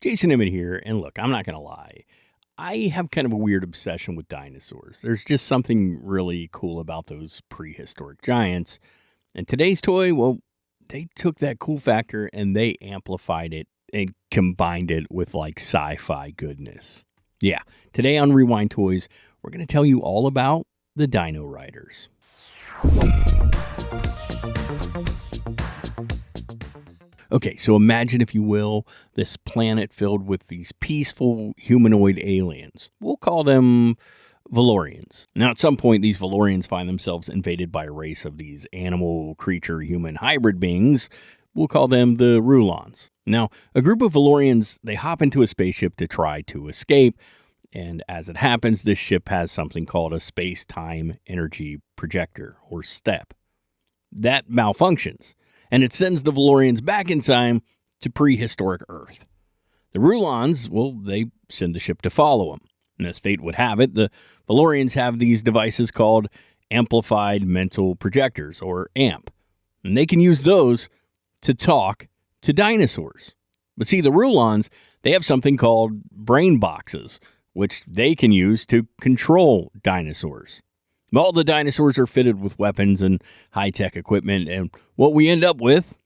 Jason Emmett here, and look, I'm not going to lie. I have kind of a weird obsession with dinosaurs. There's just something really cool about those prehistoric giants. And today's toy, well, they took that cool factor and they amplified it and combined it with like sci-fi goodness. Yeah, today on Rewind Toys, we're going to tell you all about the Dino Riders. Okay, so imagine, if you will, this planet filled with these peaceful humanoid aliens. We'll call them Valorians. Now, at some point, these Valorians find themselves invaded by a race of these animal, creature, human hybrid beings. We'll call them the Rulons. Now, a group of Valorians, they hop into a spaceship to try to escape. And as it happens, this ship has something called a space-time energy projector, or STEP. That malfunctions, and it sends the Valorians back in time to prehistoric Earth. The Rulons, well, they send the ship to follow them. And as fate would have it, the Valorians have these devices called Amplified Mental Projectors, or AMP. And they can use those to talk to dinosaurs. But see, the Rulons, they have something called brain boxes, which they can use to control dinosaurs. All the dinosaurs are fitted with weapons and high-tech equipment, and what we end up with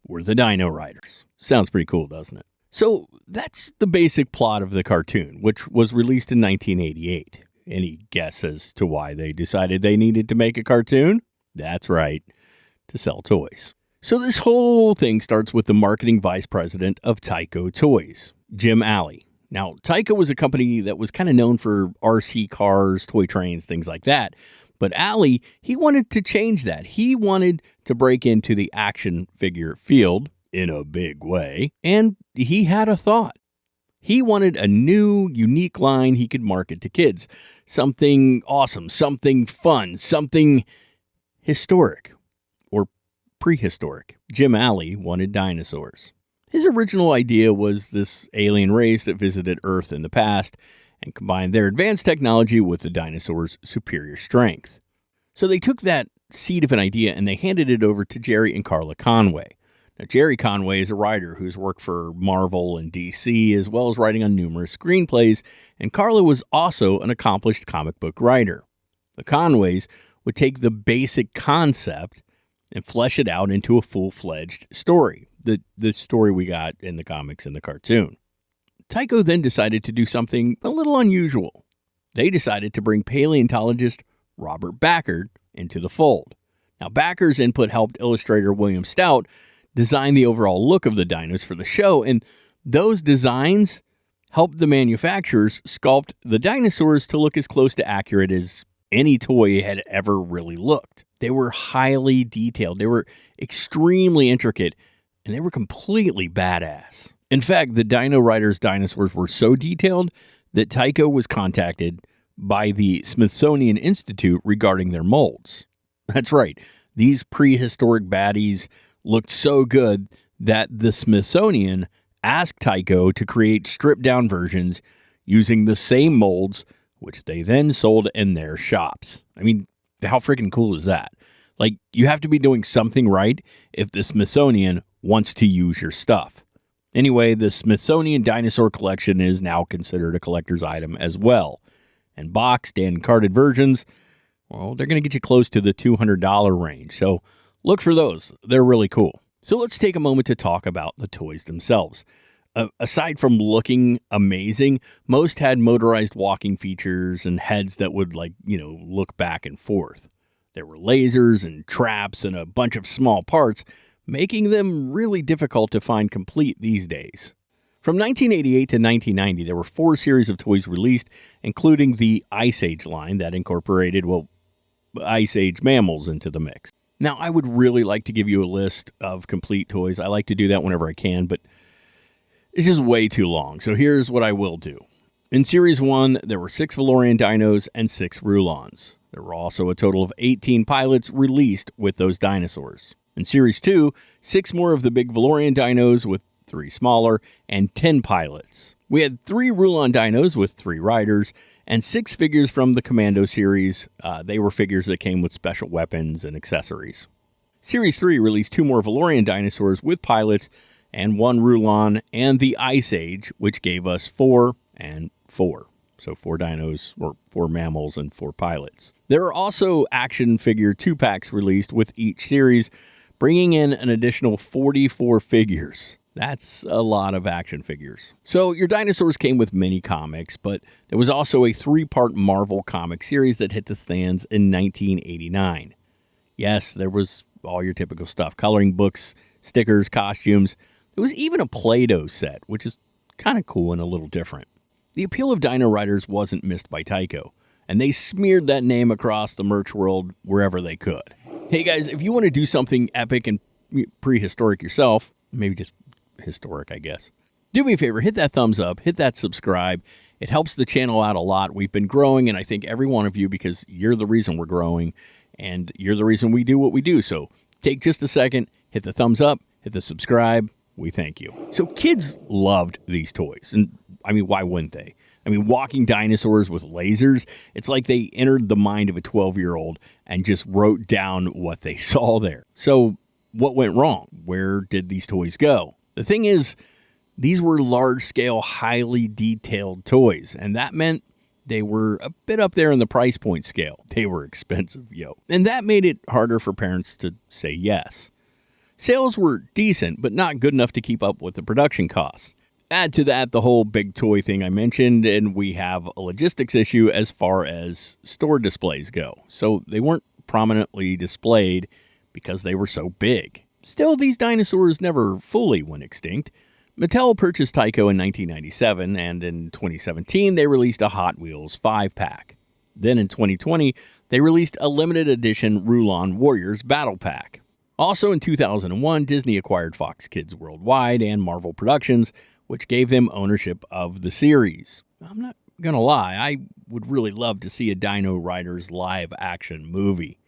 were the Dino Riders. Sounds pretty cool, doesn't it? So that's the basic plot of the cartoon, which was released in 1988. Any guess as to why they decided they needed to make a cartoon? That's right, to sell toys. So this whole thing starts with the marketing vice president of Tyco Toys, Jim Alley. Now, Tyco was a company that was kind of known for RC cars, toy trains, things like that. But Alley, he wanted to change that. He wanted to break into the action figure field in a big way. And he had a thought. He wanted a new, unique line he could market to kids. Something awesome, something fun, something historic or prehistoric. Jim Alley wanted dinosaurs. His original idea was this alien race that visited Earth in the past and combined their advanced technology with the dinosaurs' superior strength. So they took that seed of an idea and they handed it over to Jerry and Carla Conway. Now, Jerry Conway is a writer who's worked for Marvel and DC, as well as writing on numerous screenplays, and Carla was also an accomplished comic book writer. The Conways would take the basic concept and flesh it out into a full-fledged story. The story we got in the comics and the cartoon. Tyco then decided to do something a little unusual. They decided to bring paleontologist Robert Backert into the fold. Now, Backert's input helped illustrator William Stout design the overall look of the dinos for the show, and those designs helped the manufacturers sculpt the dinosaurs to look as close to accurate as any toy had ever really looked. They were highly detailed, they were extremely intricate, and they were completely badass. In fact, the Dino Riders dinosaurs were so detailed that Tyco was contacted by the Smithsonian Institute regarding their molds. That's right, these prehistoric baddies looked so good that the Smithsonian asked Tyco to create stripped-down versions using the same molds, which they then sold in their shops. I mean, how freaking cool is that? Like, you have to be doing something right if the Smithsonian wants to use your stuff. Anyway, the Smithsonian Dinosaur Collection is now considered a collector's item as well. And boxed and carded versions, well, they're going to get you close to the $200 range. So look for those. They're really cool. So let's take a moment to talk about the toys themselves. Aside from looking amazing, most had motorized walking features and heads that would look back and forth. There were lasers and traps and a bunch of small parts, making them really difficult to find complete these days. From 1988 to 1990, there were 4 series of toys released, including the Ice Age line that incorporated, Ice Age mammals into the mix. Now, I would really like to give you a list of complete toys. I like to do that whenever I can, but it's just way too long. So here's what I will do. In Series 1, there were 6 Valorian dinos and 6 Rulons. There were also a total of 18 pilots released with those dinosaurs. In Series 2, 6 more of the big Valorian dinos with 3 smaller, and 10 pilots. We had 3 Rulon dinos with 3 riders, and 6 figures from the Commando series. They were figures that came with special weapons and accessories. Series 3 released 2 more Valorian dinosaurs with pilots, and 1 Rulon, and the Ice Age, which gave us 4 and 4. So 4 dinos, or 4 mammals, and 4 pilots. There are also action figure 2-packs released with each series, bringing in an additional 44 figures. That's a lot of action figures. So your dinosaurs came with mini comics, but there was also a 3-part Marvel comic series that hit the stands in 1989. Yes, there was all your typical stuff: coloring books, stickers, costumes. There was even a Play-Doh set, which is kind of cool and a little different. The appeal of Dino Riders wasn't missed by Tyco, and they smeared that name across the merch world wherever they could. Hey guys, if you want to do something epic and prehistoric yourself, maybe just historic, I guess, do me a favor, hit that thumbs up, hit that subscribe. It helps the channel out a lot. We've been growing, and I thank every one of you because you're the reason we're growing, and you're the reason we do what we do. So take just a second, hit the thumbs up, hit the subscribe. We thank you. So kids loved these toys, and I mean, why wouldn't they? I mean, walking dinosaurs with lasers, it's like they entered the mind of a 12-year-old and just wrote down what they saw there. So what went wrong? Where did these toys go? The thing is, these were large-scale, highly detailed toys, and that meant they were a bit up there in the price point scale. They were expensive, yo. And that made it harder for parents to say yes. Sales were decent, but not good enough to keep up with the production costs. Add to that the whole big toy thing I mentioned, and we have a logistics issue as far as store displays go. So they weren't prominently displayed because they were so big. Still, these dinosaurs never fully went extinct. Mattel purchased Tyco in 1997, and in 2017, they released a Hot Wheels 5-pack. Then in 2020, they released a limited edition Rulon Warriors Battle Pack. Also in 2001, Disney acquired Fox Kids Worldwide and Marvel Productions, which gave them ownership of the series. I'm not gonna lie, I would really love to see a Dino Riders live-action movie.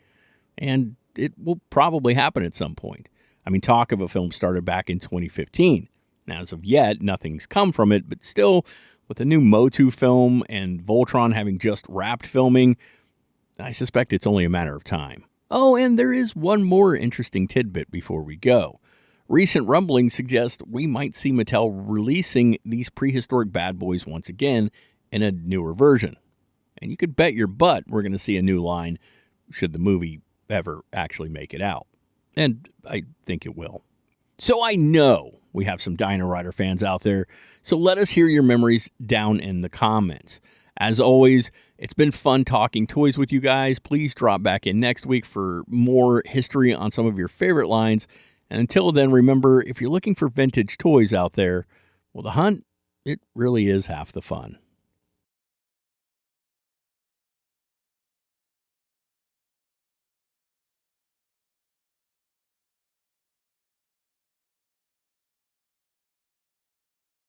And it will probably happen at some point. I mean, talk of a film started back in 2015. Now, as of yet, nothing's come from it, but still, with the new Motu film and Voltron having just wrapped filming, I suspect it's only a matter of time. Oh, and there is one more interesting tidbit before we go. Recent rumblings suggest we might see Mattel releasing these prehistoric bad boys once again in a newer version. And you could bet your butt we're going to see a new line should the movie ever actually make it out. And I think it will. So I know we have some Dino Rider fans out there, so let us hear your memories down in the comments. As always, it's been fun talking toys with you guys. Please drop back in next week for more history on some of your favorite lines. And until then, remember, if you're looking for vintage toys out there, well, the hunt, it really is half the fun.